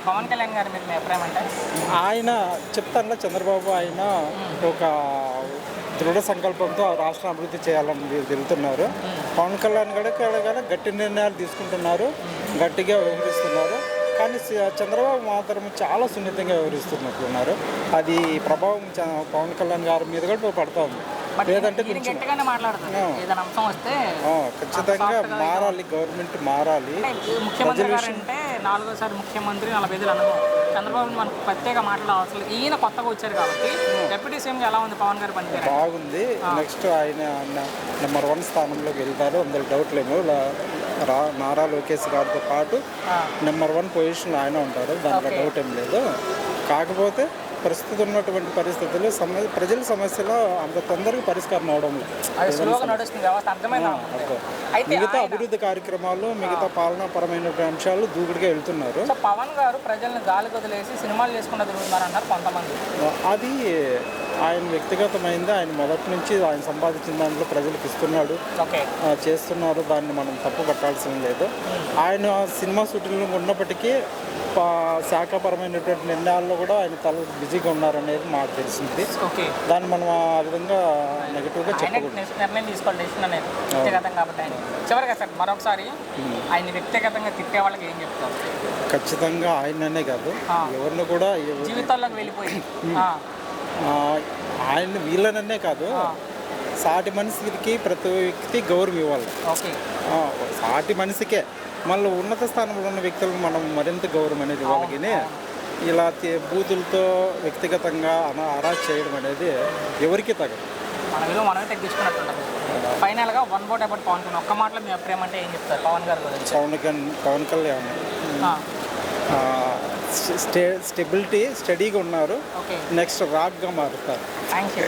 పవన్ కళ్యాణ్ గారి మీద మీ అభిప్రాయం అంటే? ఆయన చెప్తానులే, చంద్రబాబు ఆయన ఒక దృఢ సంకల్పంతో రాష్ట్రం అభివృద్ధి చేయాలని వెళ్తున్నారు. పవన్ కళ్యాణ్ కూడా గట్టి నిర్ణయాలు తీసుకుంటున్నారు, గట్టిగా వ్యవహరిస్తున్నారు. కానీ చంద్రబాబు మాత్రం చాలా సున్నితంగా వ్యవహరిస్తున్నట్లున్నారు. అది ప్రభావం పవన్ కళ్యాణ్ గారి మీద కూడా పడుతూ ఉంది. లేదంటే ఖచ్చితంగా మారాలి, గవర్నమెంట్ మారాలి. ముఖ్యమంత్రి గారు అంటే 4వ ముఖ్యమంత్రి 40 అనుభవం. చంద్రబాబు మనకు ప్రత్యేక మాట్లాడాలి అసలు. ఈయన కొత్తగా వచ్చారు కాబట్టి డిప్యూటీ సీఎంగా ఎలా ఉంది పవన్ గారి పనితీరు? బాగుంది. నెక్స్ట్ ఆయన నెంబర్ 1 స్థానంలోకి వెళ్తారు, అందులో డౌట్ లేము. నారా లోకేష్ గారితో పాటు నెంబర్ 1 పొజిషన్లో ఆయన ఉంటారు, దాంట్లో డౌట్ ఏం లేదు. కాకపోతే ప్రస్తుతం ఉన్నటువంటి పరిస్థితుల్లో ప్రజల సమస్యలు అంత తొందరగా పరిష్కారం అవడం లేదు. మిగతా అభివృద్ధి కార్యక్రమాలు, మిగతా పాలనాపరమైన అంశాలు దూకుడుగా వెళ్తున్నారు. పవన్ గారు ప్రజలను గాలి వదిలేసి సినిమాలు చేసుకుంటూ తిరుగుతున్నారన్నారు కొంతమంది. అది ఆయన వ్యక్తిగతమైంది. ఆయన మొదటి నుంచి ఆయన సంపాదించిన దాంట్లో ప్రజలకు ఇస్తున్నాడు, చేస్తున్నారు. దాన్ని మనం తప్పు పట్టాల్సిన లేదు. ఆయన సినిమా షూటింగ్లో ఉన్నప్పటికీ శాఖాపరమైనటువంటి నిర్ణయాల్లో కూడా ఆయన బిజీగా ఉన్నారనేది మాకు తెలిసింది. దాన్ని మనం ఆ విధంగా నెగిటివ్గా చెప్పకూడదు. నిర్ణయం తీసుకోవాలి డెసిషన్ అనేది వ్యక్తిగతం కాబట్టి. ఆయన చివరిగా సార్ మరొకసారి ఆయన వ్యక్తిగతంగా తిట్టే వాళ్ళకి ఏం చెప్తారు? ఖచ్చితంగా ఆయననే కాదు, ఎవరిని కూడా జీవితాల్లోకి వెళ్ళిపోయి ఆయన వీళ్ళననే కాదు, సాటి మనిషికి ప్రతి వ్యక్తి గౌరవం ఇవ్వాలి. సాటి మనిషికే మళ్ళీ ఉన్నత స్థానంలో ఉన్న వ్యక్తులకు మనం మరింత గౌరవం అనేది ఇవ్వాలి. ఇలా బూతులతో వ్యక్తిగతంగా అరాజ్ చేయడం అనేది ఎవరికి తగదు. మనమే తగ్గించుకున్నట్టు. ఫైనల్గా one word about Pawan Kalyan ఒక్క మాటలో మీ అభిప్రాయం అంటే ఏం చెప్తారు పవన్ గారి గురించి? పవన్ కళ్యాణ్ స్టెబిలిటీ, స్టడీగా ఉన్నారు. నెక్స్ట్ రాక్గా మారుతారు. Thank you.